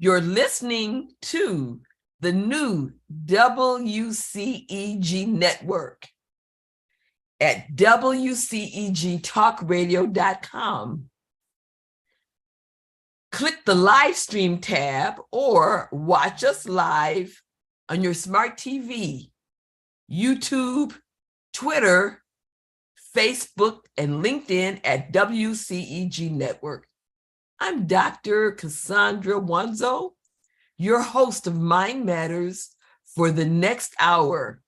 You're listening to the new WCEG Network at WCEG Click the live stream tab or watch us live on your smart TV, YouTube, Twitter, Facebook, and LinkedIn at WCEG Network. I'm Dr. Cassandra Wanzo, your host of Mind Matters for the next hour.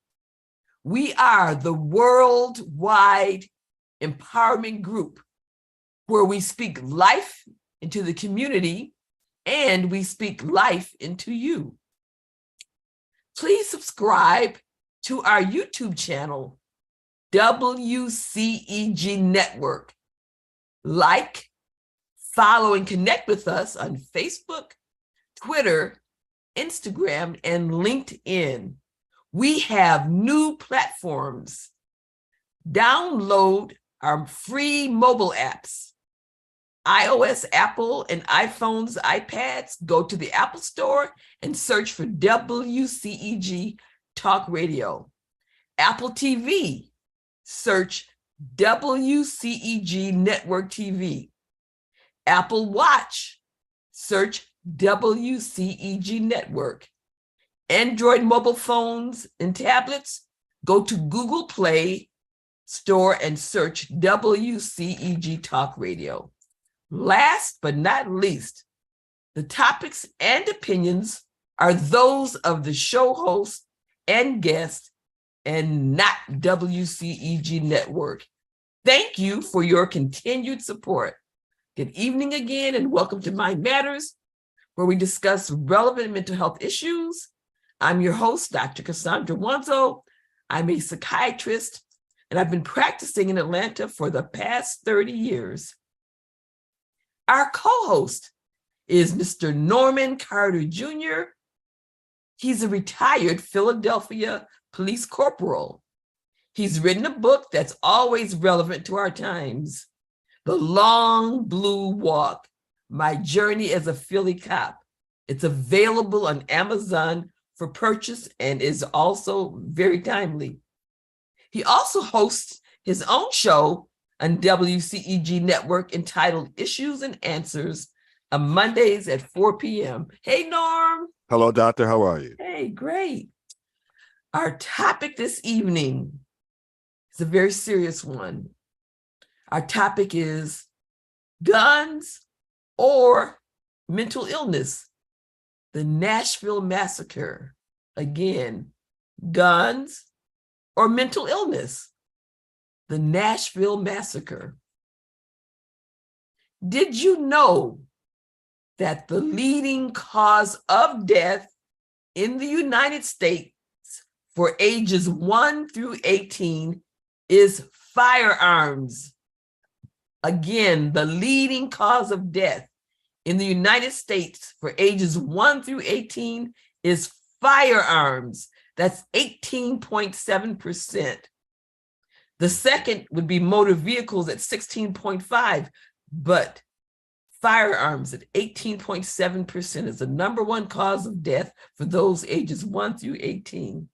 We are the worldwide empowerment group where we speak life into the community and we speak life into you. Please subscribe to our YouTube channel, WCEG Network. Like, follow, and connect with us on Facebook, Twitter, Instagram, and LinkedIn. We have new platforms. Download our free mobile apps. iOS, Apple, and iPhones, iPads. Go to the Apple Store and search for WCEG Talk Radio. Apple TV, search WCEG Network TV. Apple Watch, search WCEG Network. Android mobile phones and tablets, go to Google Play Store and search WCEG Talk Radio. Last but not least, the topics and opinions are those of the show host and guest and not WCEG Network. Thank you for your continued support. Good evening again, and welcome to Mind Matters, where we discuss relevant mental health issues. I'm your host, Dr. Cassandra Wanzo. I'm a psychiatrist, and I've been practicing in Atlanta for the past 30 years. Our co-host is Mr. Norman Carter Jr. He's a retired Philadelphia police corporal. He's written a book that's always relevant to our times, The Long Blue Walk, My Journey as a Philly Cop. It's available on Amazon for purchase and is also very timely. He also hosts his own show on WCEG Network entitled Issues and Answers on Mondays at 4 p.m. Hey, Norm. Hello, doctor. How are you? Hey, great. Our topic this evening is a very serious one. Our topic is guns or mental illness. The Nashville Massacre. Again, guns or mental illness. The Nashville Massacre. Did you know that the leading cause of death in the United States for ages 1 through 18 is firearms? Again, the leading cause of death in the United States for ages 1 through 18 is firearms. That's 18.7%. The second would be motor vehicles at 16.5%, but firearms at 18.7% is the number one cause of death for those ages 1 through 18.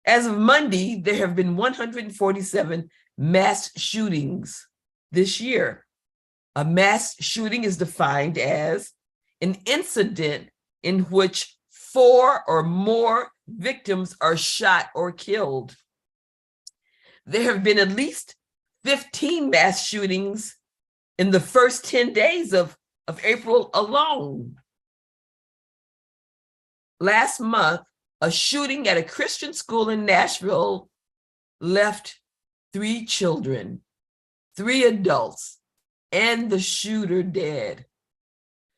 As of Monday, there have been 147 mass shootings this year. A mass shooting is defined as an incident in which 4 or more victims are shot or killed. There have been at least 15 mass shootings in the first 10 days of April alone. Last month, a shooting at a Christian school in Nashville left 3 children, 3 adults, and the shooter dead.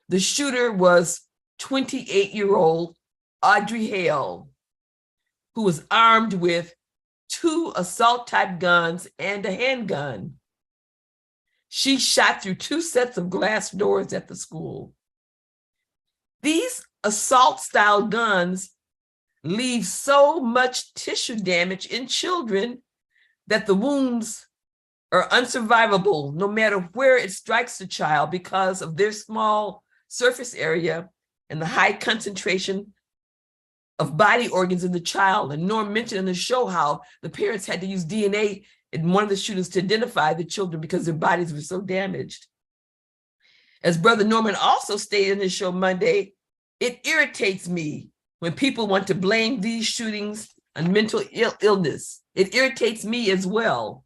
The shooter was 28-year-old Audrey Hale, who was armed with 2 assault-type guns and a handgun. She shot through 2 sets of glass doors at the school. These assault-style guns leave so much tissue damage in children that the wounds are unsurvivable no matter where it strikes the child because of their small surface area and the high concentration of body organs in the child. And Norm mentioned in the show how the parents had to use DNA in one of the shootings to identify the children because their bodies were so damaged. As Brother Norman also stated in his show Monday, it irritates me when people want to blame these shootings on mental illness. It irritates me as well.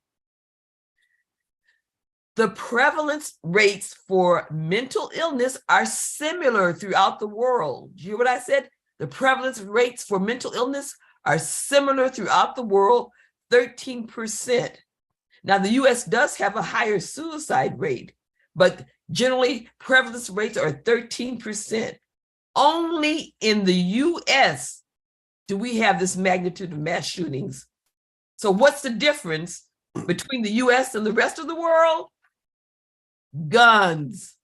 The prevalence rates for mental illness are similar throughout the world. You hear what I said? The prevalence rates for mental illness are similar throughout the world, 13%. Now, the US does have a higher suicide rate, but generally prevalence rates are 13%. Only in the US do we have this magnitude of mass shootings. So what's the difference between the US and the rest of the world? Guns.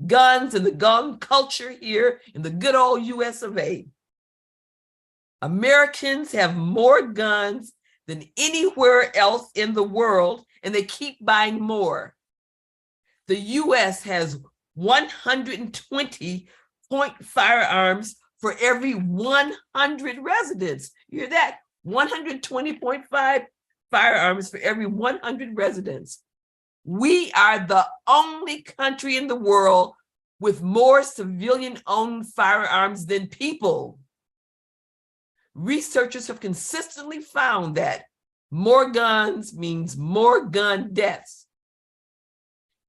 Guns and the gun culture here in the good old US of A. Americans have more guns than anywhere else in the world, and they keep buying more. The US has 120 point firearms for every 100 residents. You hear that? 120.5 firearms for every 100 residents. We are the only country in the world with more civilian-owned firearms than people. Researchers have consistently found that more guns means more gun deaths.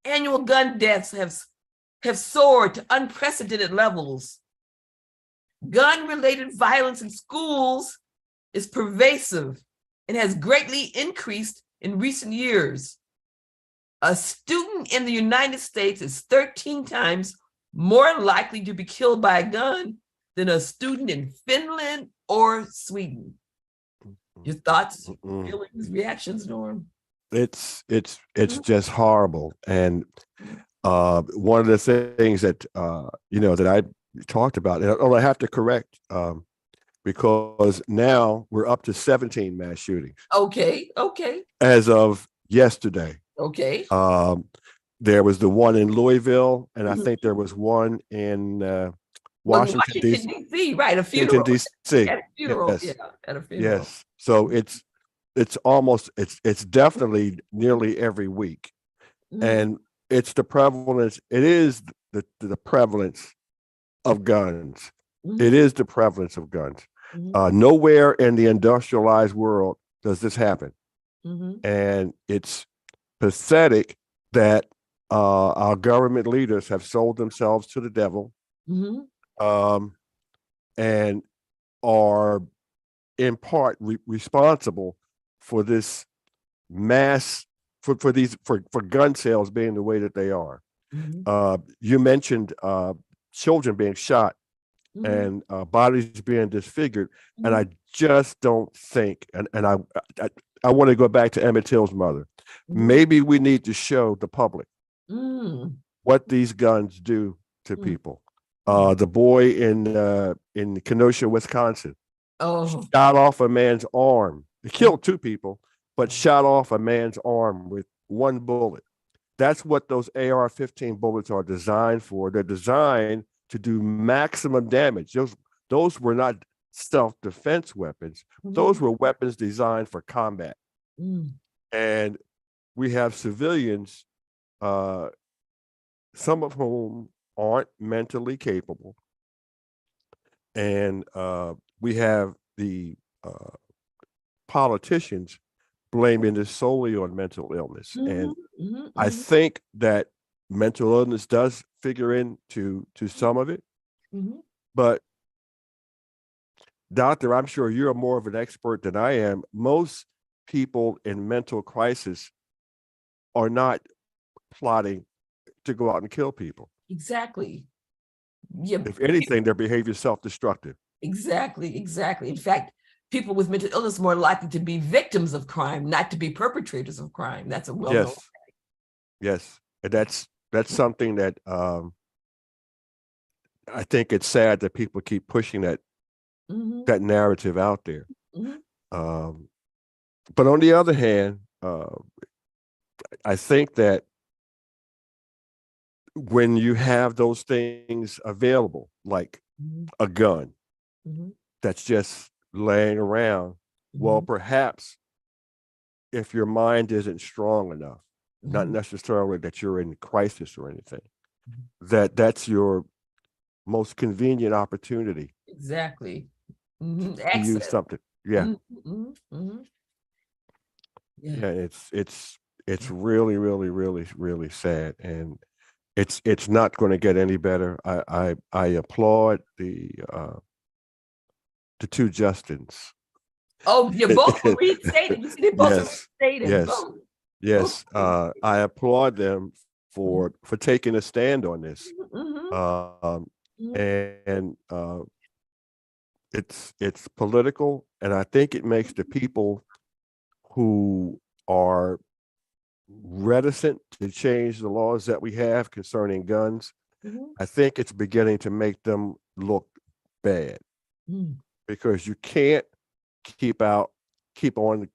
Annual gun deaths have soared to unprecedented levels. Gun-related violence in schools is pervasive and has greatly increased in recent years. A student in the United States is 13 times more likely to be killed by a gun than a student in Finland or Sweden. Your thoughts, feelings, reactions, Norm? It's just horrible. And one of the things that that I talked about, and I have to correct, because now we're up to 17 mass shootings. Okay. As of yesterday. Okay. There was the one in Louisville, and I think there was one in Washington D.C. Right, a funeral. Washington D.C. At a funeral, yes. Yeah, at a funeral. Yes. So it's definitely nearly every week, and it's the prevalence. It is the prevalence of guns. It is the prevalence of guns. Nowhere in the industrialized world does this happen, and it's pathetic that our government leaders have sold themselves to the devil, and are in part responsible for this mass for gun sales being the way that they are. You mentioned children being shot and bodies being disfigured, and I just don't think, and I want to go back to Emmett Till's mother. Maybe we need to show the public what these guns do to people. The boy in Kenosha, Wisconsin, shot off a man's arm. He killed two people, but shot off a man's arm with one bullet. That's what those AR-15 bullets are designed for. They're designed to do maximum damage. Those were not self-defense weapons. Those were weapons designed for combat. And we have civilians, some of whom aren't mentally capable. And we have the politicians blaming this solely on mental illness. And I think that mental illness does figure into some of it. But Doctor, I'm sure you're more of an expert than I am. Most people in mental crisis are not plotting to go out and kill people. Exactly. Yeah. If anything, their behavior is self-destructive. Exactly. In fact, people with mental illness are more likely to be victims of crime, not to be perpetrators of crime. That's a well-known fact. Yes. And that's something that I think it's sad that people keep pushing that narrative out there. But on the other hand, I think that when you have those things available, like a gun that's just laying around, well, perhaps if your mind isn't strong enough, not necessarily that you're in crisis or anything, that's your most convenient opportunity. Exactly. To use something. Yeah. Yeah, it's really, really, really, really sad. And it's not going to get any better. I applaud the two Justins. Oh, you both were reinstated. You see, they both are Yes, reinstated. yes, Both. yes. Both. I applaud them for taking a stand on this. And it's political, and I think it makes the people who are reticent to change the laws that we have concerning guns. I think it's beginning to make them look bad, because you can't keep on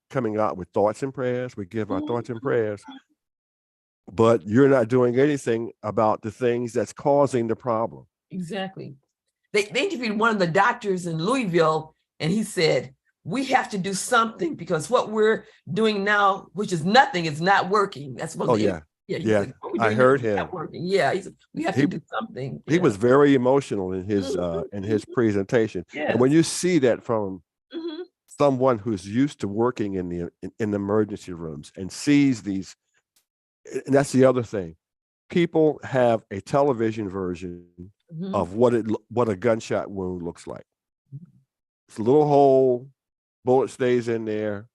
coming out with thoughts and prayers. We give our thoughts and prayers, but you're not doing anything about the things that's causing the problem. Exactly. They interviewed one of the doctors in Louisville, and he said, we have to do something because what we're doing now, which is nothing, is not working. That's what. Oh yeah, yeah. Said, I heard him. Not working. Yeah, he said, we have to do something. He was very emotional in his presentation, and when you see that from someone who's used to working in the emergency rooms and sees these, and that's the other thing. People have a television version of what a gunshot wound looks like. It's a little hole, bullet stays in there.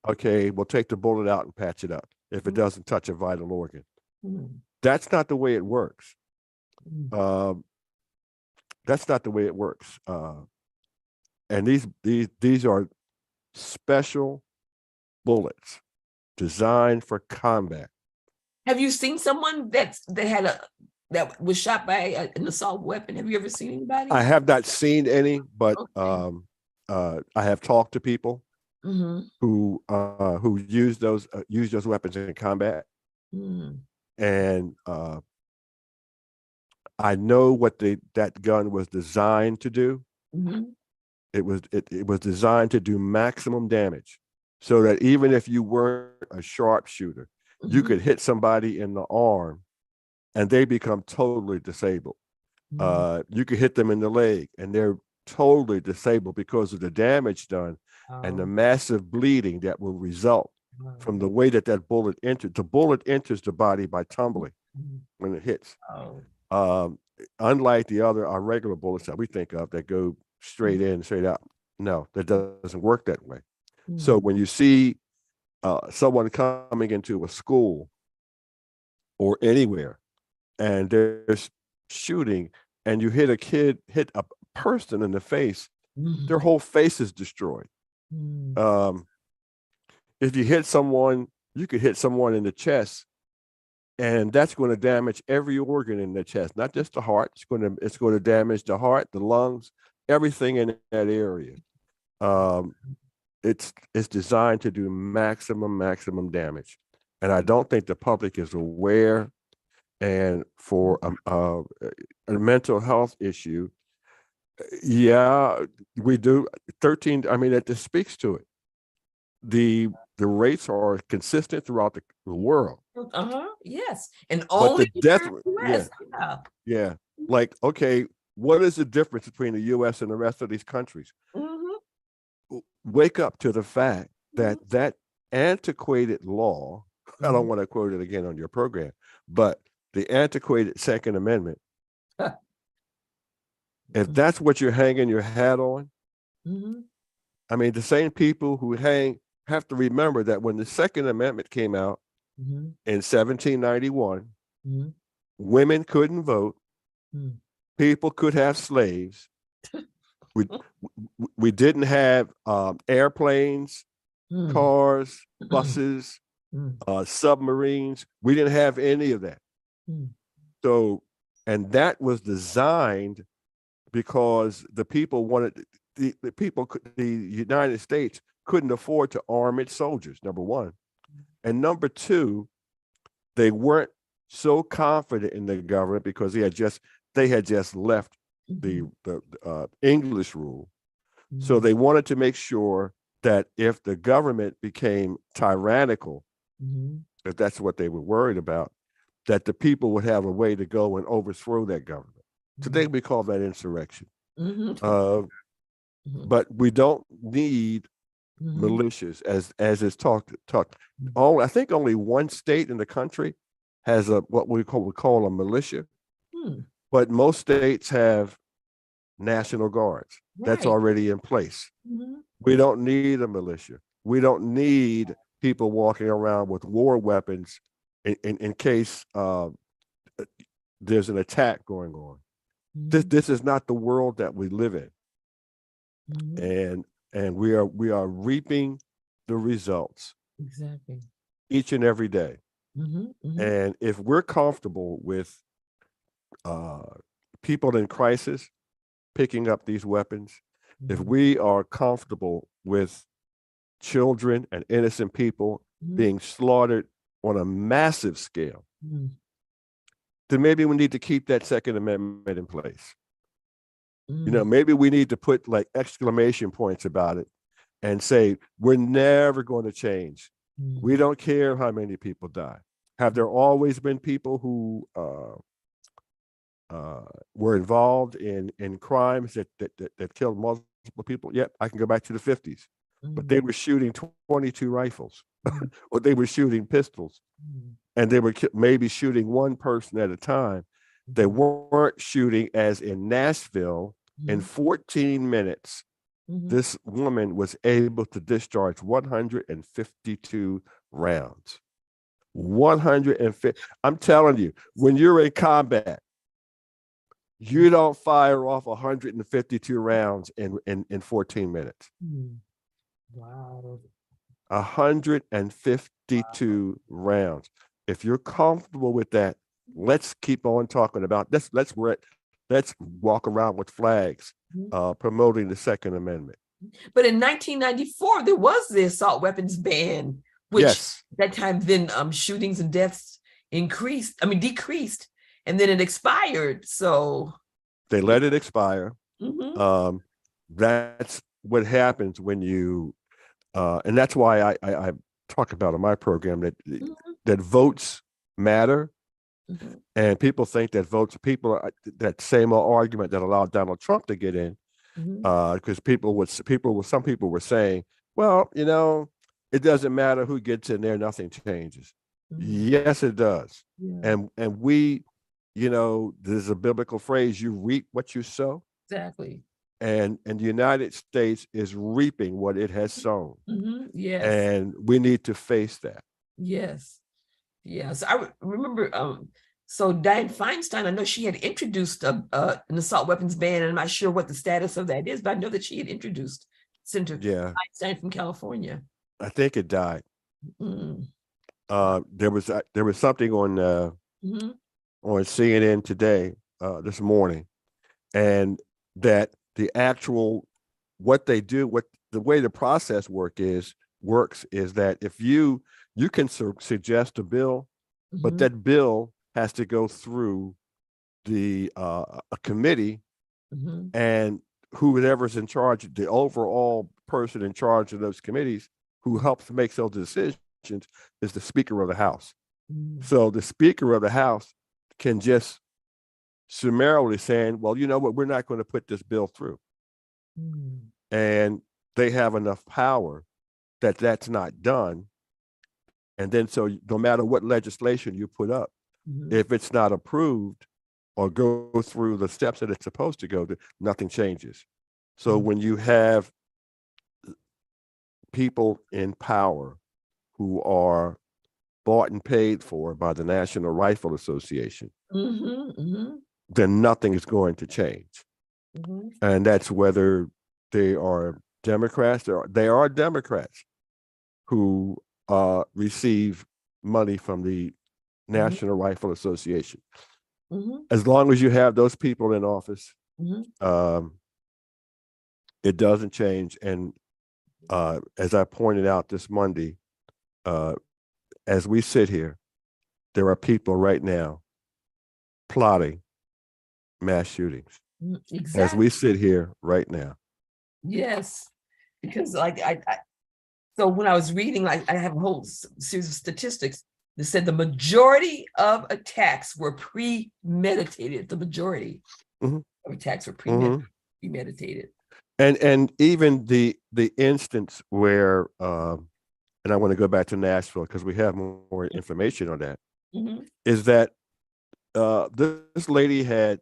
Okay, we'll take the bullet out and patch it up if it doesn't touch a vital organ. That's not the way it works. That's not the way it works. And these are special bullets designed for combat. Have you seen someone that was shot by an assault weapon? Have you ever seen anybody? I have not seen any, but I have talked to people who use those weapons in combat, and I know what that gun was designed to do. It was designed to do maximum damage, so that even if you weren't a sharpshooter, you could hit somebody in the arm and they become totally disabled. You could hit them in the leg and they're totally disabled because of the damage done and the massive bleeding that will result from the way that bullet entered. The bullet enters the body by tumbling when it hits. Unlike our regular bullets that we think of that go straight in, straight out. No, that doesn't work that way. So when you see someone coming into a school or anywhere and there's shooting and you hit a person in the face, their whole face is destroyed. If you hit someone, you could hit someone in the chest, and that's going to damage every organ in the chest, not just the heart. It's going to damage the heart, the lungs, everything in that area. It's designed to do maximum damage, and I don't think the public is aware. And for a mental health issue, yeah, we do 13. I mean, that just speaks to it. The rates are consistent throughout the world. Yes, and only the death, US. yeah. Like, okay, what is the difference between the U.S. and the rest of these countries? Wake up to the fact that antiquated law. I don't want to quote it again on your program, but the antiquated Second Amendment. If that's what you're hanging your hat on, I mean, the same people who have to remember that when the Second Amendment came out in 1791, women couldn't vote, people could have slaves. We didn't have airplanes, cars, buses, submarines. We didn't have any of that. So, and that was designed because the people wanted the United States couldn't afford to arm its soldiers, number one. And number two, they weren't so confident in the government because they had just left the English rule. So they wanted to make sure that if the government became tyrannical, if that's what they were worried about, that the people would have a way to go and overthrow that government. Today we call that insurrection. But we don't need militias as is talked. I think only one state in the country has what we call a militia, but most states have National Guards. That's already in place. We don't need a militia. We don't need people walking around with war weapons in case there's an attack going on. This is not the world that we live in. And we are reaping the results each and every day. And if we're comfortable with people in crisis picking up these weapons, if we are comfortable with children and innocent people being slaughtered on a massive scale, then maybe we need to keep that Second Amendment in place. You know, maybe we need to put like exclamation points about it and say, we're never going to change. We don't care how many people die. Have there always been people who were involved in crimes that killed multiple people? Yep, I can go back to the 50s. But they were shooting 22 rifles, or they were shooting pistols, and they were maybe shooting one person at a time. They weren't shooting, as in Nashville. In 14 minutes, this woman was able to discharge 152 rounds. 150. I'm telling you, when you're in combat, you don't fire off 152 rounds in 14 minutes. Wow. 152 rounds. If you're comfortable with that, let's keep on talking about this. Let's walk around with flags promoting the Second Amendment. But in 1994, there was the assault weapons ban, which that time then shootings and deaths decreased, and then it expired. So they let it expire. That's what happens when you, and that's why I talk about in my program that votes matter. And people think that that same old argument that allowed Donald Trump to get in, because some people were saying, well, you know, it doesn't matter who gets in there, nothing changes. Yes, it does. And we, you know, there's a biblical phrase, you reap what you sow. Exactly. And the United States is reaping what it has sown. Yes. And we need to face that. Yes. Yes. I remember, so Dianne Feinstein, I know she had introduced an assault weapons ban, and I'm not sure what the status of that is, but I know that she had introduced Senator Feinstein from California. I think it died. There was something on CNN today, this morning, and that the actual the way the process works is that if you can suggest a bill, but that bill has to go through a committee, and whoever's in charge, the overall person in charge of those committees who helps make those decisions is the Speaker of the House. So the Speaker of the House can just summarily saying, well, you know what, we're not going to put this bill through. And they have enough power that that's not done. And then so no matter what legislation you put up, if it's not approved or go through the steps that it's supposed to go to, nothing changes. So when you have people in power who are bought and paid for by the National Rifle Association, then nothing is going to change. And that's whether they are Democrats, they are Democrats who receive money from the National Rifle Association. As long as you have those people in office, it doesn't change. And as I pointed out this Monday, as we sit here, there are people right now plotting mass shootings as Exactly. we sit here right now. Yes, because like so when I was reading, like I have a whole series of statistics that said the majority of attacks were premeditated. The majority Mhm. of attacks were Mhm. premeditated. And even the instance where and I want to go back to Nashville because we have more information on that, Mhm. is that this lady had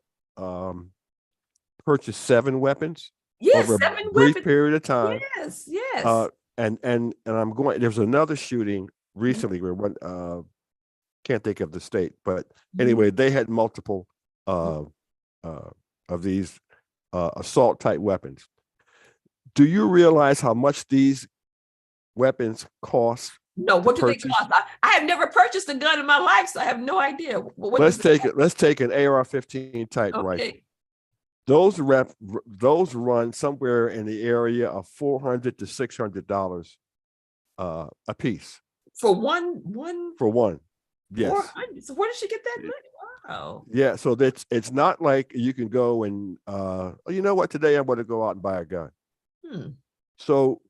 purchased 7 weapons Yes, over a 7 brief weapons. period of time. Yes, yes. And I'm going, there's another shooting recently where one can't think of the state, but anyway, they had multiple of these assault type weapons. Do you realize how much these weapons cost No, to what do they purchase? cost? I have never purchased a gun in my life, so I have no idea. What Let's does take it. Let's take an AR-15 type rifle. okay. Those run somewhere in the area of $400 to $600 a piece For one for one. Yes. 400. So where did she get that money? Wow. Yeah. So it's not like you can go and you know what, today I'm going to go out and buy a gun. So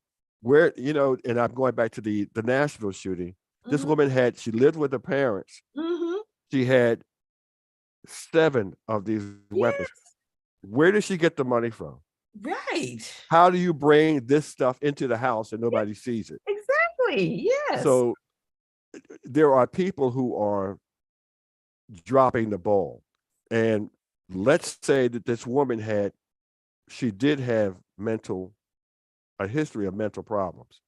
where, and I'm going back to the Nashville shooting. This woman she lived with her parents. She had 7 of these weapons. Yes, Where did she get the money from? right. How do you bring this stuff into the house and nobody sees it? Exactly. Yes. So there are people who are dropping the ball. And let's say that this woman she did have a history of mental problems,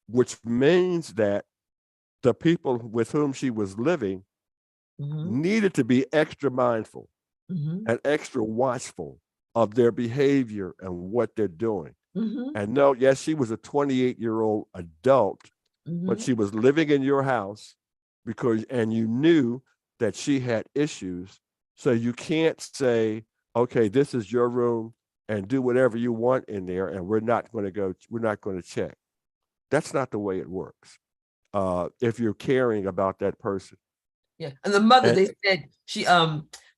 which means that the people with whom she was living needed to be extra mindful and extra watchful of their behavior and what they're doing. And no, yes, she was a 28-year-old adult, but she was living in your house and you knew that she had issues. So you can't say, okay, this is your room and do whatever you want in there, and we're not going to check. That's not the way it works. If you're caring about that person. Yeah. And the mother, they said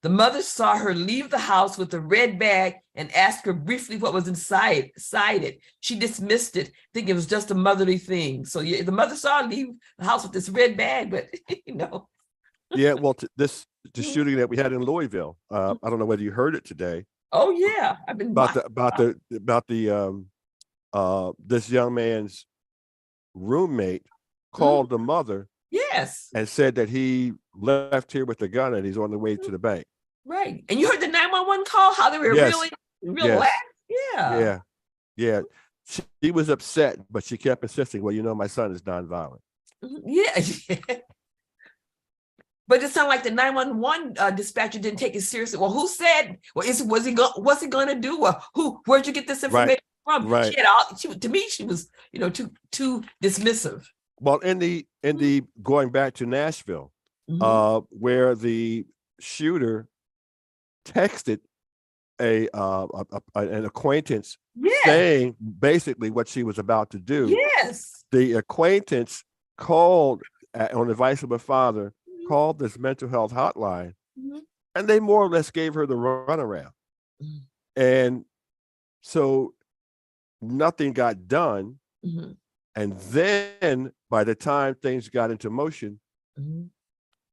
the mother saw her leave the house with a red bag and asked her briefly what was inside it. She dismissed it, thinking it was just a motherly thing. So yeah, the mother saw her leave the house with this red bag, but Yeah, well, the shooting that we had in Louisville, I don't know whether you heard it today. Oh yeah, I've been about the this young man's roommate called the mother. Yes. And said that he left here with a gun and he's on the way to the bank. Right. And you heard the 911 call, how they were real loud? Yeah. Yeah. She was upset, but she kept insisting, well, my son is nonviolent. Yeah. But it sounded like the 911 dispatcher didn't take it seriously. Well, who said? Well, what's he gonna do? Well, where'd you get this information from? Right. To me, she was, too dismissive. Well, in the going back to Nashville, where the shooter texted an acquaintance saying basically what she was about to do. Yes. The acquaintance called on the advice of her father, called this mental health hotline, and they more or less gave her the runaround. And so nothing got done. And then by the time things got into motion,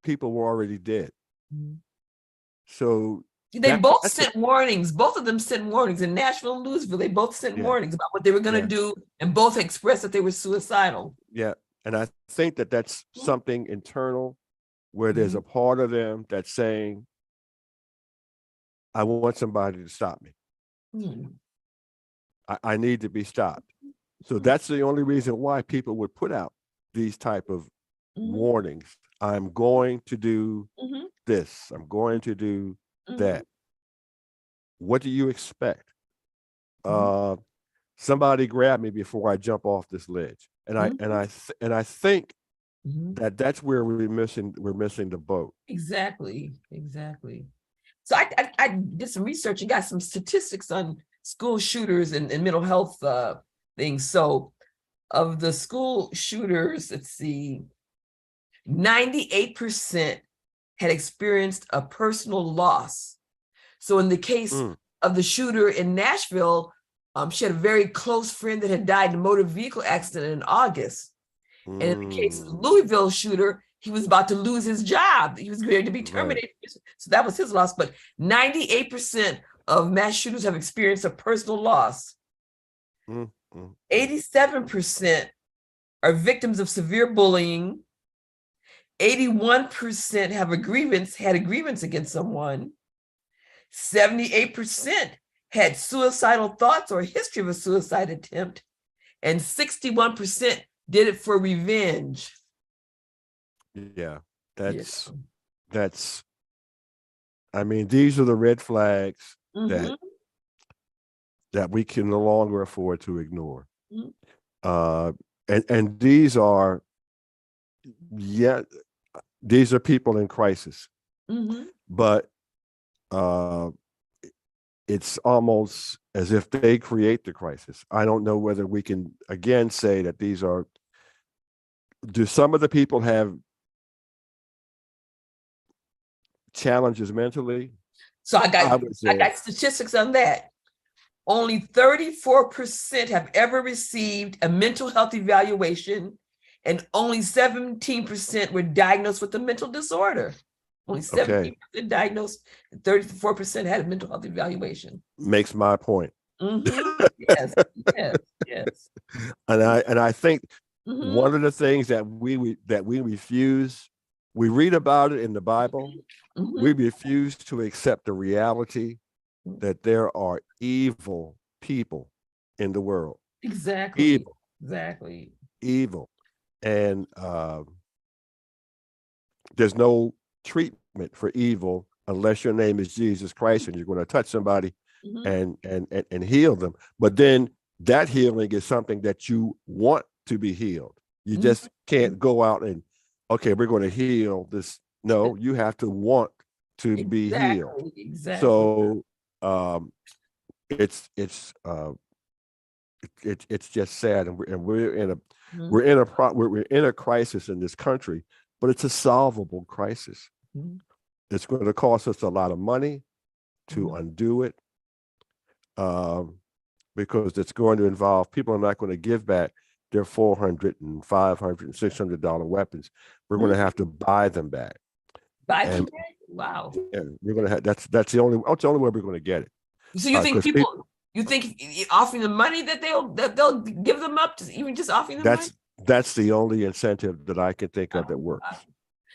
people were already dead. So they both sent warnings. Both of them sent warnings in Nashville and Louisville. They both sent warnings about what they were going to do, and both expressed that they were suicidal. Yeah. And I think that that's something internal where there's a part of them that's saying, I want somebody to stop me. I need to be stopped. So that's the only reason why people would put out these type of warnings. I'm going to do this. I'm going to do that. What do you expect? Somebody grab me before I jump off this ledge. And I think that's where we're missing the boat. Exactly. So I did some research and got some statistics on school shooters and mental health things. So of the school shooters, let's see, 98% had experienced a personal loss. So in the case of the shooter in Nashville, she had a very close friend that had died in a motor vehicle accident in August. And in the case of the Louisville shooter, he was about to lose his job. He was going to be terminated. Right. So that was his loss. But 98% of mass shooters have experienced a personal loss. 87% are victims of severe bullying. 81% had a grievance against someone. 78% had suicidal thoughts or a history of a suicide attempt. And 61% did it for revenge. Yeah, that's, I mean, these are the red flags that we can no longer afford to ignore. And these are, these are people in crisis, but it's almost as if they create the crisis. I don't know whether we can again say that these are, do some of the people have challenges mentally? So I got statistics on that. Only 34% have ever received a mental health evaluation, and only 17% were diagnosed with a mental disorder. Only 17% diagnosed, and 34% had a mental health evaluation. Makes my point. Yes. And I think one of the things that we refuse, we read about it in the Bible, we refuse to accept the reality that there are evil people in the world. Exactly. Evil. And there's no treatment for evil unless your name is Jesus Christ and you're going to touch somebody and heal them. But then that healing is something that you want to be healed. You just can't go out and, okay, we're going to heal this. No, you have to want to be healed. So it's just sad, and we're in a crisis in this country, but it's a solvable crisis. It's going to cost us a lot of money to undo it, because it's going to involve, people are not going to give back their $400 and $500 and $600 weapons. We're going to have to buy them back. Wow. Yeah, we're going to have, that's the only way we're going to get it. So you think you think offering the money that they'll give them up, to even just offering them money? That's the only incentive that I can think of that works.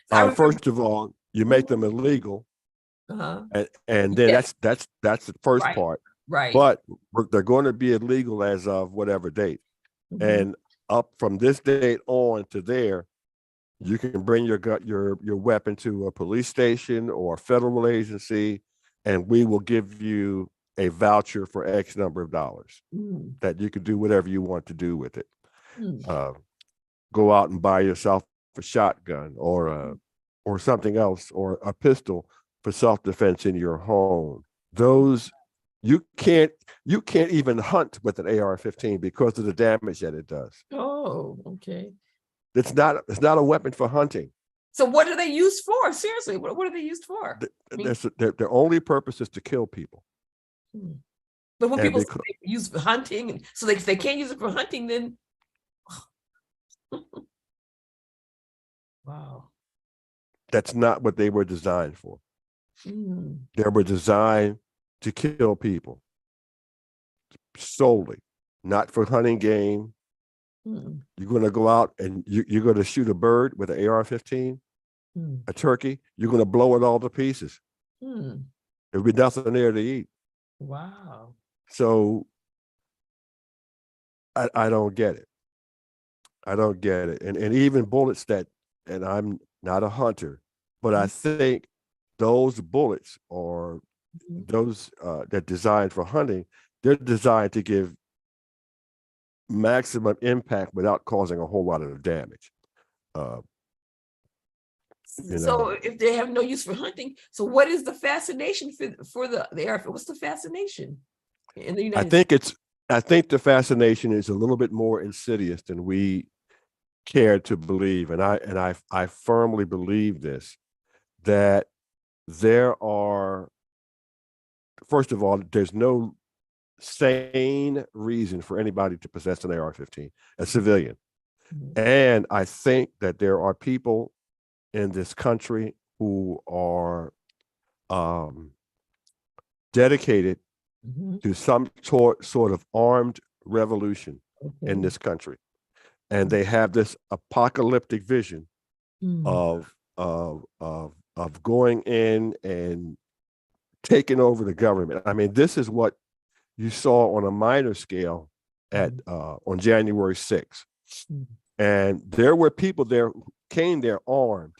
First of all, you make them illegal, and then that's the first part. Right. But they're going to be illegal as of whatever date, and up from this date on to there, you can bring your weapon to a police station or a federal agency, and we will give you a voucher for X number of dollars that you could do whatever you want to do with it. Go out and buy yourself a shotgun or something else, or a pistol for self-defense in your home. Those you can't even hunt with an AR-15 because of the damage that it does. Oh, okay. It's not a weapon for hunting. So what are they used for? Seriously, what are they used for? Their only purpose is to kill people. But when people say they use for hunting, so if they can't use it for hunting, then wow, that's not what they were designed for. They were designed to kill people solely, not for hunting game. You're going to go out and you're going to shoot a bird with an AR-15, a turkey. You're going to blow it all to pieces. There'll be nothing there to eat. Wow. So I don't get it. I don't get it. And even bullets and I'm not a hunter, but I think those bullets or those that designed for hunting, they're designed to give maximum impact without causing a whole lot of damage. So if they have no use for hunting, so what is the fascination for the AR? What's the fascination in the United States? I think the fascination is a little bit more insidious than we care to believe, and I firmly believe this, that there are, first of all, there's no sane reason for anybody to possess an AR-15, a civilian. And I think that there are people in this country who are dedicated to some sort of armed revolution in this country. And they have this apocalyptic vision of going in and taking over the government. I mean, this is what you saw on a minor scale at on January 6th. And there were people there who came there armed,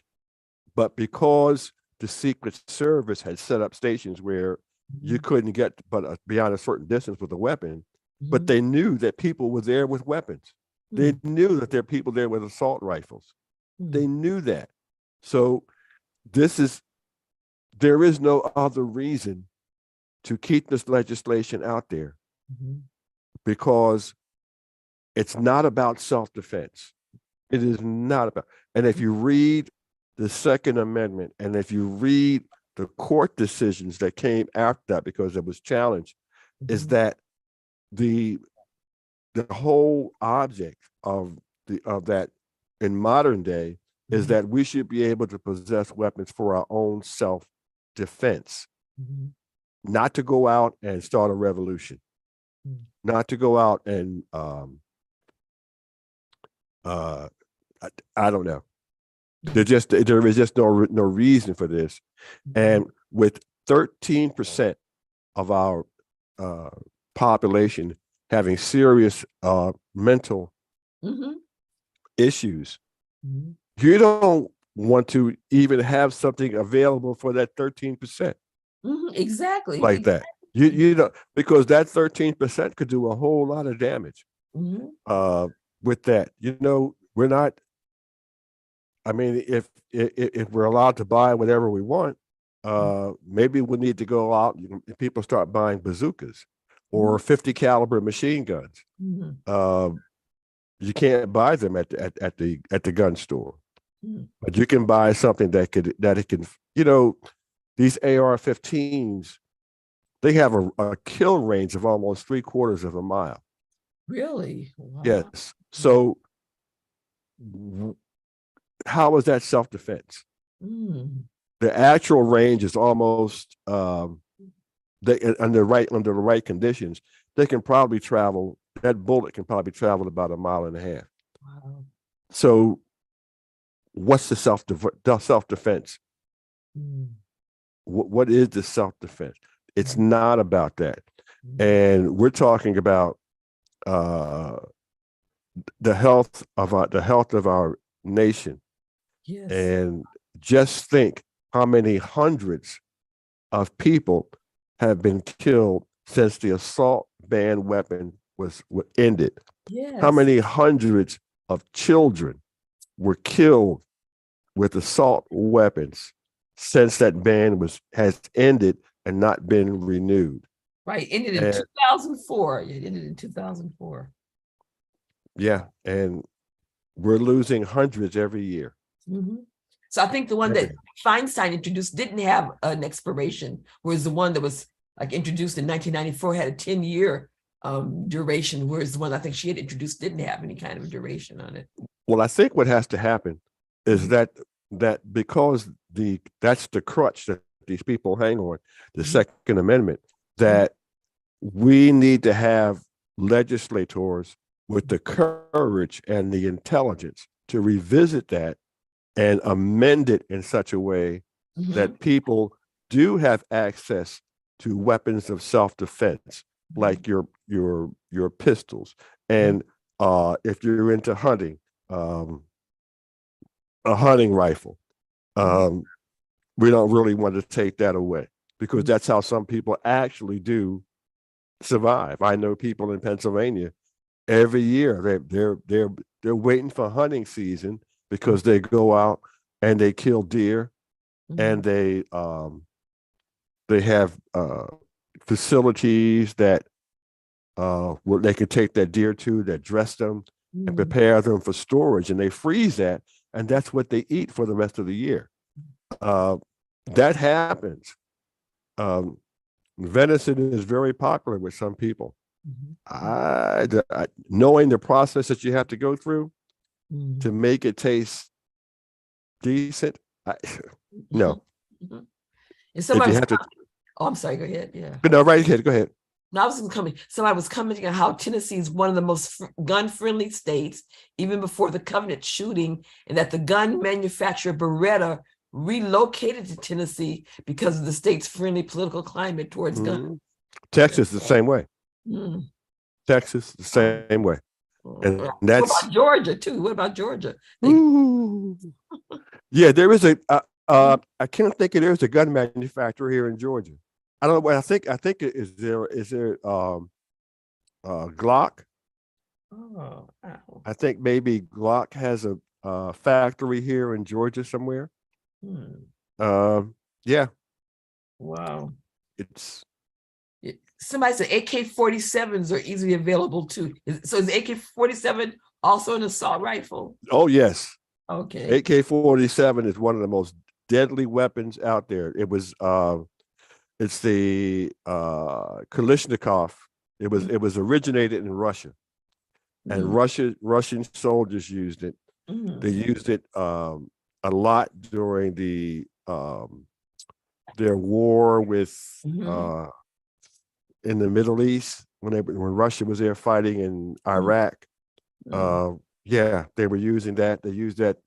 but because the Secret Service had set up stations where you couldn't get but beyond a certain distance with a weapon, but they knew that people were there with weapons. They knew that there are people there with assault rifles. They knew that. So there is no other reason to keep this legislation out there, because it's not about self-defense. It is not about, and if you read the Second Amendment, and if you read the court decisions that came after that, because it was challenged, is that the whole object of that in modern day is that we should be able to possess weapons for our own self-defense, not to go out and start a revolution, not to go out and I don't know. There is just no reason for this. And with 13% of our population having serious mental issues, you don't want to even have something available for that 13%. Exactly. Like that. You know, because that 13% could do a whole lot of damage with that. You know, we're not, I mean, if we're allowed to buy whatever we want, maybe we need to go out and people start buying bazookas or 50 caliber machine guns. You can't buy them at the gun store, but you can buy something that it can, you know, these AR-15s, they have a kill range of almost 3/4 of a mile. Really? Wow. Yes. So how is that self-defense? The actual range is almost under the right conditions, they can probably travel, that bullet can probably travel about 1.5 miles. Wow. So what's the self-defense? What is the self-defense? It's not about that. And we're talking about the health of our nation. Yes. And just think how many hundreds of people have been killed since the assault ban weapon was ended. Yes. How many hundreds of children were killed with assault weapons since that ban has ended and not been renewed? Right, ended in 2004. It ended in 2004. Yeah, and we're losing hundreds every year. So I think the one that Feinstein introduced didn't have an expiration, whereas the one that was like introduced in 1994 had a 10-year duration, whereas the one I think she had introduced didn't have any kind of duration on it. Well, I think what has to happen is that because that's the crutch that these people hang on, the Second Amendment, that we need to have legislators with the courage and the intelligence to revisit that and amend it in such a way that people do have access to weapons of self-defense, like your pistols. And if you're into hunting, a hunting rifle. We don't really want to take that away, because that's how some people actually do survive. I know people in Pennsylvania every year they're waiting for hunting season, because they go out and they kill deer, and they have facilities that where they can take that deer to, that dress them, and prepare them for storage, and they freeze that, and that's what they eat for the rest of the year. That happens. Venison is very popular with some people. Knowing the process that you have to go through to make it taste decent, no. And somebody have to, oh, I'm sorry, go ahead. Yeah. No, right ahead, go ahead. No, I was coming. Somebody was commenting on how Tennessee is one of the most gun-friendly states, even before the Covenant shooting, and that the gun manufacturer Beretta relocated to Tennessee because of the state's friendly political climate towards guns. Texas the same way. Texas the same way. And that's what about Georgia too? What about Georgia? Yeah, there is a I can't think there's a gun manufacturer here in Georgia. I don't know what I think is there Glock? Oh, I think maybe Glock has a factory here in Georgia somewhere. Yeah. Wow. It's somebody said AK-47s are easily available too. So is AK-47 also an assault rifle? Oh yes. Okay. AK-47 is one of the most deadly weapons out there. It was it's the Kalashnikov. It was originated in Russia, and Russian soldiers used it. They used it a lot during their war with in the Middle East when Russia was there fighting in Iraq. Yeah, they were using that. They used that.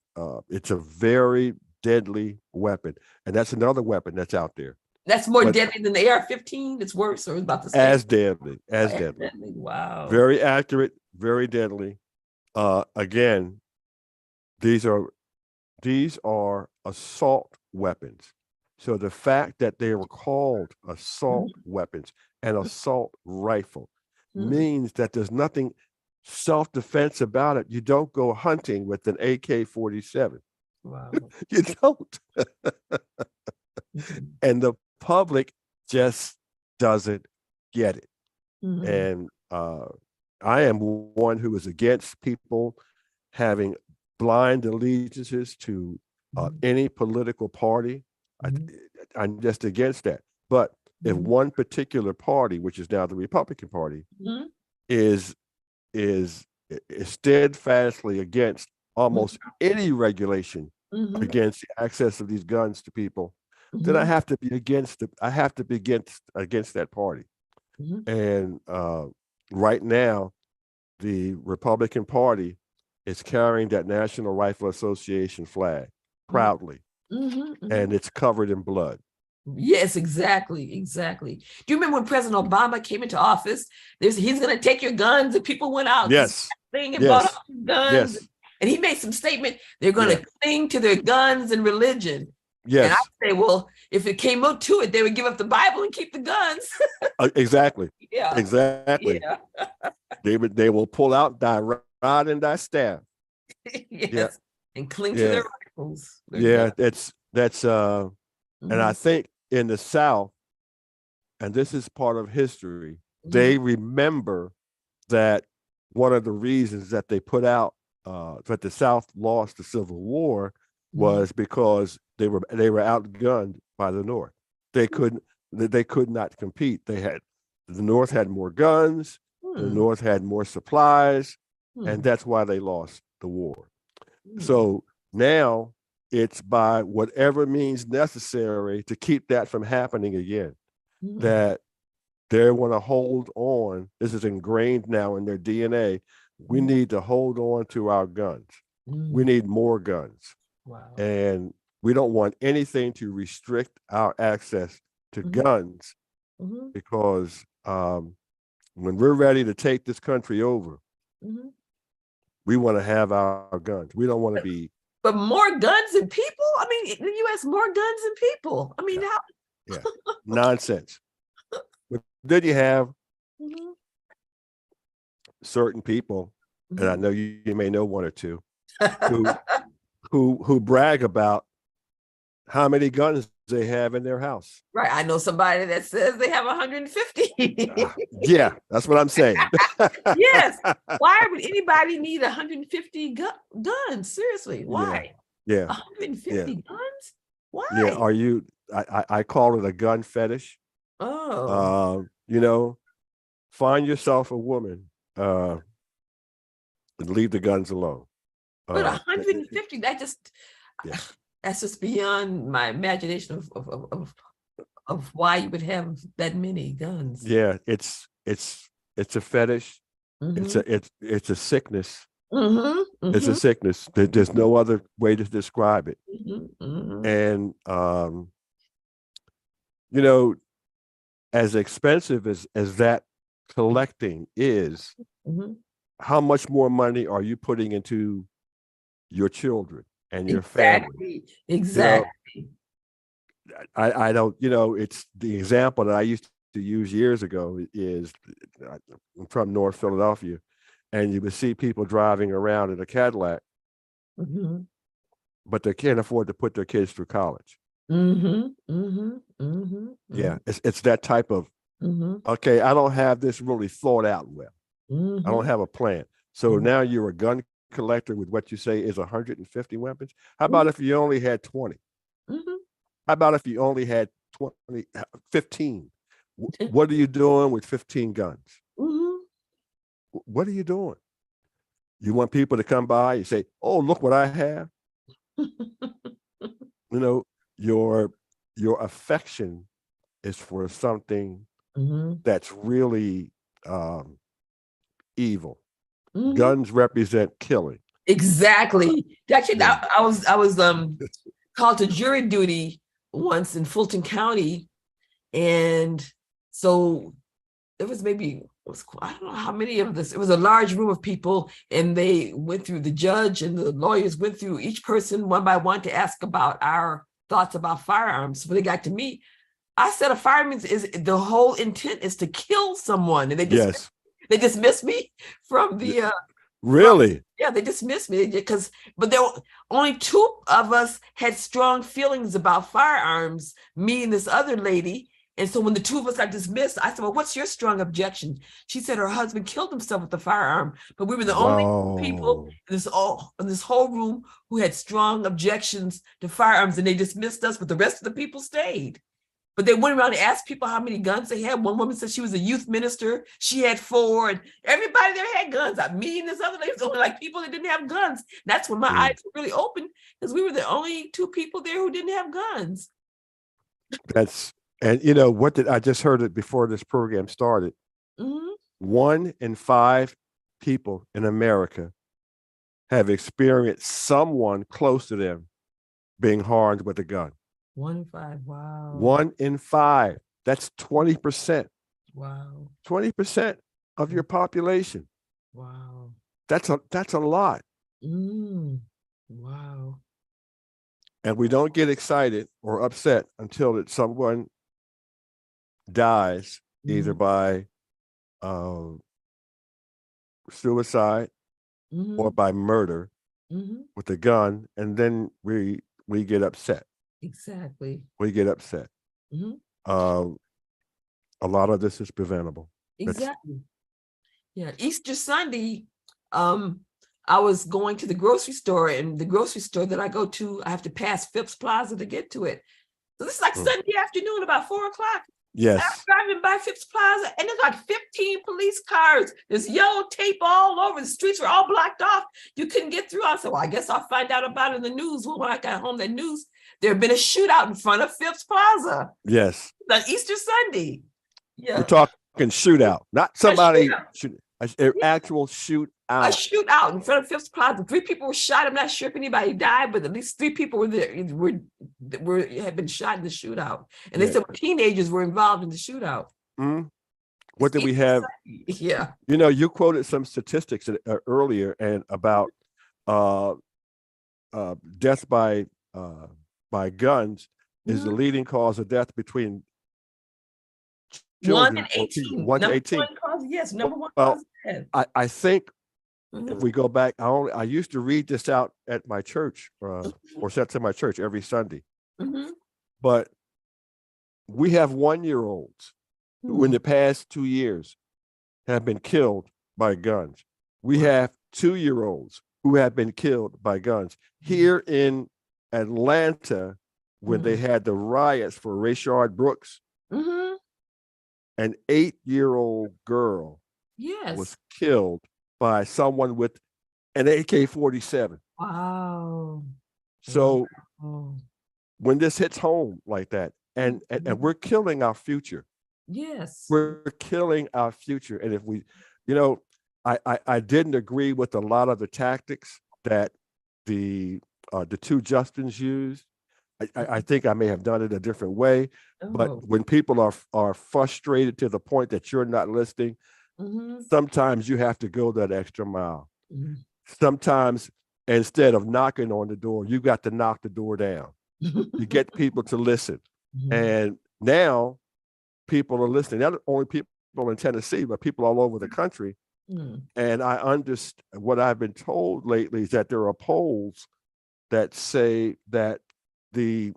It's a very deadly weapon, and that's another weapon that's out there. That's more deadly than the AR-15. It's worse, or about the same? As deadly. Wow. Very accurate, very deadly. Again, these are assault weapons. So the fact that they were called assault weapons and assault rifle means that there's nothing self-defense about it. You don't go hunting with an AK-47. Wow. You don't. And the public just doesn't get it. And I am one who is against people having blind allegiances to any political party. I'm just against that. But if one particular party, which is now the Republican Party, is steadfastly against almost any regulation against the access of these guns to people, then I have to be against that party. And right now, the Republican Party is carrying that National Rifle Association flag proudly, and it's covered in blood. Yes, exactly. Do you remember when President Obama came into office? He's going to take your guns, and people went out and bought all these guns. And he made some statement, they're going to cling to their guns and religion. Yes. And I say, well, if it came up to it, they would give up the Bible and keep the guns. Exactly. Yeah. Exactly. Yeah. They will pull out thy rod and thy staff. Yes. Yeah. And cling to their rifles. That's and I think in the South, and this is part of history, they remember that one of the reasons that they put out that the South lost the Civil War was because they were outgunned by the North. They could not compete. The North had more guns, the North had more supplies, and that's why they lost the war. So now it's by whatever means necessary to keep that from happening again, that they want to hold on. This is ingrained now in their DNA. We need to hold on to our guns. We need more guns. Wow. And we don't want anything to restrict our access to guns, because when we're ready to take this country over, we want to have our guns. We don't want to be. But more guns than people? I mean, the U.S. more guns than people. I mean, how? Yeah, nonsense. But then you have certain people, and I know you may know one or two, who brag about how many guns they have in their house. Right. I know somebody that says they have 150. Yeah, that's what I'm saying. Yes. Why would anybody need 150 guns? Seriously, why? Yeah. 150 guns? Why? Yeah. Are you? I call it a gun fetish. Oh, You know, find yourself a woman and leave the guns alone. but 150, Yeah. that's just beyond my imagination of why you would have that many guns. Yeah, it's a fetish. Mhm. It's a sickness. Mhm, It's a mhm, sickness. There's no other way to describe it. mhm, mhm. And you know, as expensive as that collecting is, Mhm. how much more money are you putting into your children and your family? Exactly. You know, Exactly. I don't, it's the example that I used to use years ago is I'm from North Philadelphia, and you would see people driving around in a Cadillac, Mhm. but they can't afford to put their kids through college. Mhm. Mhm. Mhm. Yeah, it's that type of, Mhm. okay, I don't have this really thought out well. I don't Mhm. have a plan. So Mhm. now you're a gun collector with what you say is 150 weapons. How about Mhm. if you only had 20? Mhm. How about if you only had 20, 15? What are you doing with 15 guns? Mhm. What are you doing? You want people to come by and say, "Oh, look what I have." You know, your your affection is for something Mhm. that's really evil. Mhm. Guns represent killing. Exactly. Actually, Yeah. I was called to jury duty once in Fulton County, and so there was I don't know how many of this. It was a large room of people, and they went through, the judge and the lawyers went through each person one by one to ask about our thoughts about firearms. When they got to me, I said a firearm is the whole intent is to kill someone, and Yes. they dismissed me from the from Really? yeah, they dismissed me because, but there were only two of us had strong feelings about firearms, me and this other lady. And so when the two of us got dismissed, I said, "Well, what's your strong objection?" She said her husband killed himself with a firearm, but we were the only people Wow. in this whole room who had strong objections to firearms, and they dismissed us, but the rest of the people stayed. But they went around and asked people how many guns they had. One woman said she was a youth minister. She had 4, and everybody there had guns. Me and this other lady was only like people that didn't have guns. That's when my eyes were really open, because we were the only 2 people there who didn't have guns. That's and what did I just heard it before this program started? Mhm. 1 in 5 people in America have experienced someone close to them being harmed with a gun. 1 in 5. Wow. 1 in 5. That's 20%. Wow. 20% of your population. Wow. That's a lot. Wow. And we don't get excited or upset until someone dies, either Mhm. by suicide or Mhm. by murder Mhm. with a gun, and then we get upset. Exactly. We get upset. Mhm. Um, a lot of this is preventable. That's Exactly. Yeah, Easter Sunday, um, I was going to the grocery store, and the grocery store that I go to, I have to pass Phipps Plaza to get to it. So this is like Sunday afternoon, about 4 o'clock. And I'm yes. driving by Phipps Plaza, and there's like 15 police cars. There's yellow tape all over. The streets were all blocked off. You couldn't get through. I said, well, I guess I'll find out about it in the news. Well, when I got home, that news, there had been a shootout in front of Phipps Plaza Yes. on Easter Sunday. We're Yeah, talking shootout, not a somebody shootout. shoot, an actual shootout. A shootout in front of Phipps Plaza. 3 people were shot. I'm not sure if anybody died, but at least 3 people were there, had been shot in the shootout. And they Yeah. said teenagers were involved in the shootout. Mm. It's What did we Easter have? Sunday. Yeah. You quoted some statistics earlier and about uh, death by guns is the Mhm. leading cause of death between 1 in children or people 18. 1 to Number 18. 1 cause, yes, number 1 Well, cause of death. I think if Mhm. we go back, I used to read this out at my church or set to my church every Sunday. Mhm. But we have 1-year-olds who in the past 2 years have been killed by guns. We have 2-year-olds who have been killed by guns. Here in Atlanta, when they had the riots for Rayshard Brooks, an 8-year-old girl was killed by someone with an AK-47. Wow. So Wow. when this hits home like that, and we're killing our future. Yes. We're killing our future. And if we, you know, I didn't agree with a lot of the tactics that the two Justins used. I think I may have done it a different way, but when people are frustrated to the point that you're not listening, sometimes you have to go that extra mile. Sometimes instead of knocking on the door, you got to knock the door down. You get people to listen. And now people are listening, not only people in Tennessee, but people all over the country. And I understand what I've been told lately is that there are polls that say that the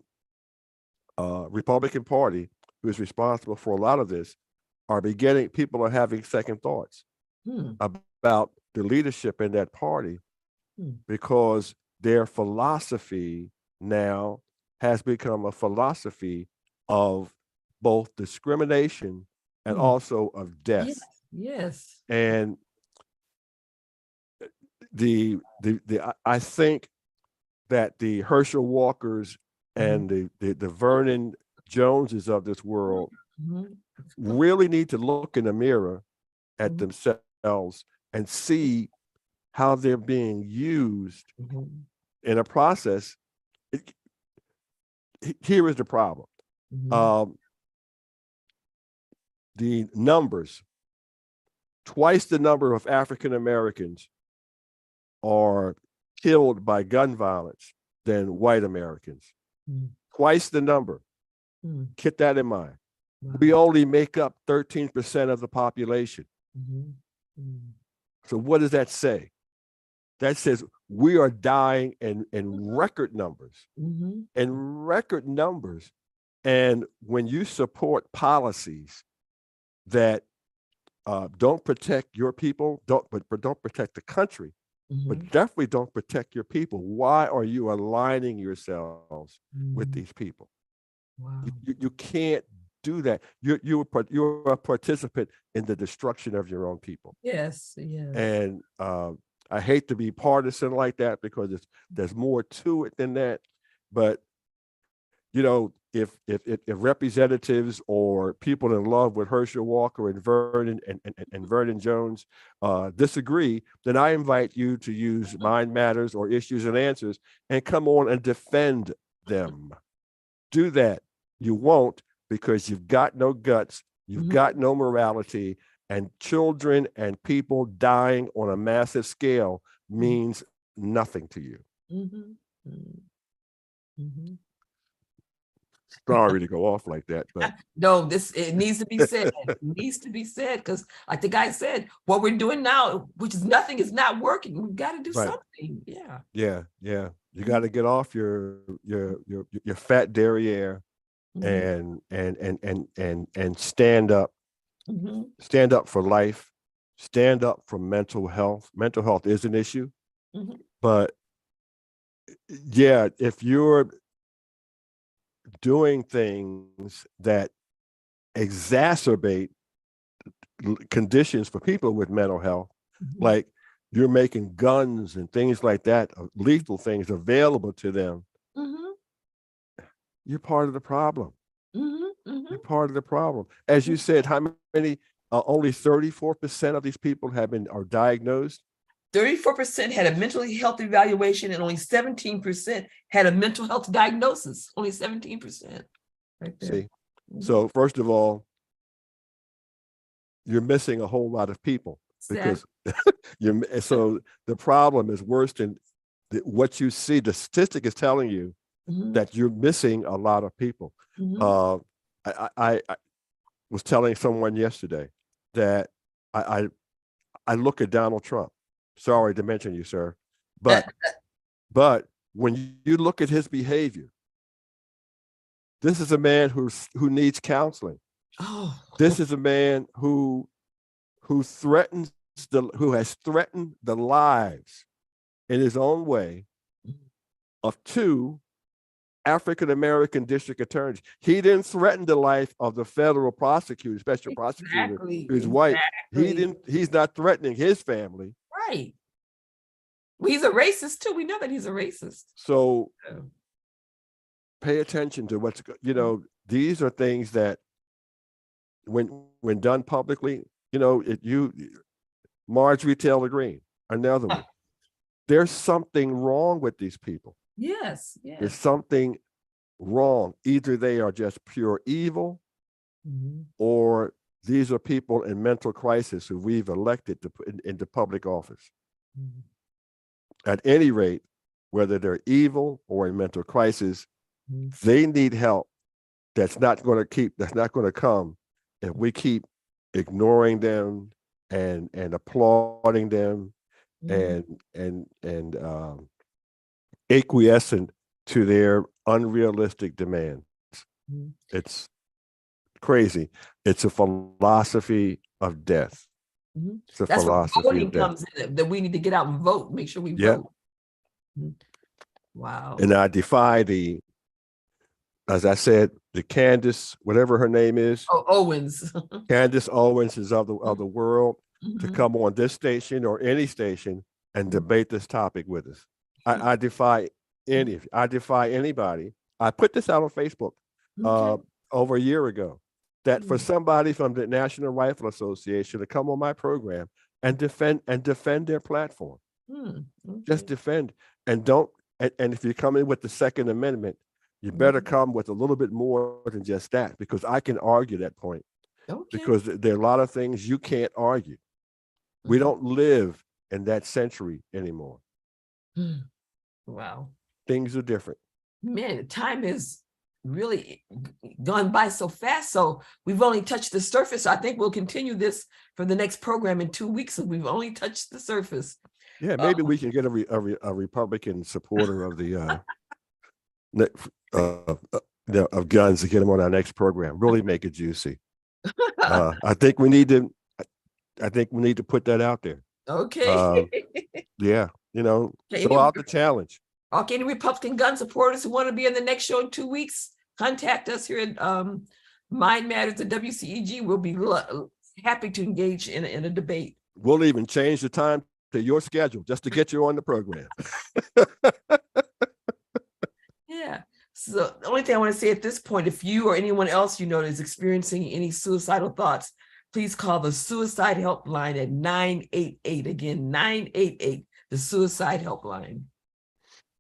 Republican Party, who is responsible for a lot of this, people are having second thoughts about the leadership in that party because their philosophy now has become a philosophy of both discrimination and also of death. Yes. And I think that the Herschel Walkers and the Vernon Joneses of this world really need to look in the mirror at themselves and see how they're being used in a process. Here is the problem. The numbers, twice the number of African Americans are killed by gun violence than white Americans. Twice the number. Keep that in mind. We only make up 13% of the population. So what does that say? That says we are dying in record numbers, in record numbers. And when you support policies that don't protect your people, but don't protect the country, but definitely don't protect your people, why are you aligning yourselves with these people? Wow. You can't do that. You're a participant in the destruction of your own people. Yes, yes. And I hate to be partisan like that because there's more to it than that. But you know, if representatives or people in love with Herschel Walker and Vernon Jones disagree, then I invite you to use Mind Matters or Issues and Answers and come on and defend them. Do that. You won't, because you've got no guts, you've got no morality, and children and people dying on a massive scale means nothing to you. Sorry to go off like that, but no, it needs to be said. It needs to be said because, like the guy said, what we're doing now, which is nothing, is not working. We've got to do something. Yeah. You got to get off your fat derriere and stand up. Stand up for life. Stand up for mental health. Mental health is an issue, but yeah, if you're doing things that exacerbate conditions for people with mental health, like you're making guns and things like that, lethal things available to them, you're part of the problem. You're part of the problem. As you said, how many, only 34% of these people are diagnosed? 34% had a mentally health evaluation and only 17% had a mental health diagnosis. Only 17%. Right there. See, so first of all, you're missing a whole lot of people because so the problem is worse than what you see. The statistic is telling you that you're missing a lot of people. I was telling someone yesterday that I look at Donald Trump. Sorry to mention you, sir, but when you look at his behavior, This is a man who needs counseling. Oh, This is a man who has threatened the lives in his own way of 2 African-American district attorneys. He didn't threaten the life of the federal prosecutor, special prosecutor, who's white. He's not threatening his family. Right. Well, he's a racist too. We know that he's a racist. So pay attention to what's, these are things that when done publicly, Marjorie Taylor Greene, another one. There's something wrong with these people. Yes. There's something wrong. Either they are just pure evil, or these are people in mental crisis who we've elected to put into public office. At any rate, whether they're evil or in mental crisis, they need help. That's not going to come if we keep ignoring them and applauding them and acquiescent to their unrealistic demands. It's crazy. It's a philosophy of death. It's a That's philosophy where voting of death. comes in, that we need to get out and vote, make sure we vote. Wow. And I defy as I said, the Candace, whatever her name is, Owens. Candace Owens is of the world, to come on this station or any station and debate this topic with us. I defy anybody. I put this out on Facebook over a year ago, that for somebody from the National Rifle Association to come on my program and defend their platform. Just defend, and don't. And if you come in with the Second Amendment, you better come with a little bit more than just that, because I can argue that point. Because there are a lot of things you can't argue. We don't live in that century anymore. Wow. Things are different. Man, time has really gone by so fast. So we've only touched the surface. I think we'll continue this for the next program in 2 weeks. And we've only touched the surface. Yeah, maybe we can get a Republican supporter of the of guns to get them on our next program. Really make it juicy. I think we need to put that out there. Okay. Yeah, throw out the challenge. Okay, any Republican gun supporters who want to be on the next show in 2 weeks, contact us here at Mind Matters at WCEG. We'll be happy to engage in a debate. We'll even change the time to your schedule just to get you on the program. Yeah. So the only thing I want to say at this point, if you or anyone else is experiencing any suicidal thoughts, please call the suicide helpline at 988. Again, 988, the suicide helpline.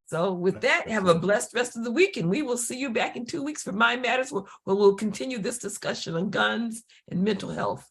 So with that, have a blessed rest of the week, and we will see you back in 2 weeks for Mind Matters, where we'll continue this discussion on guns and mental health.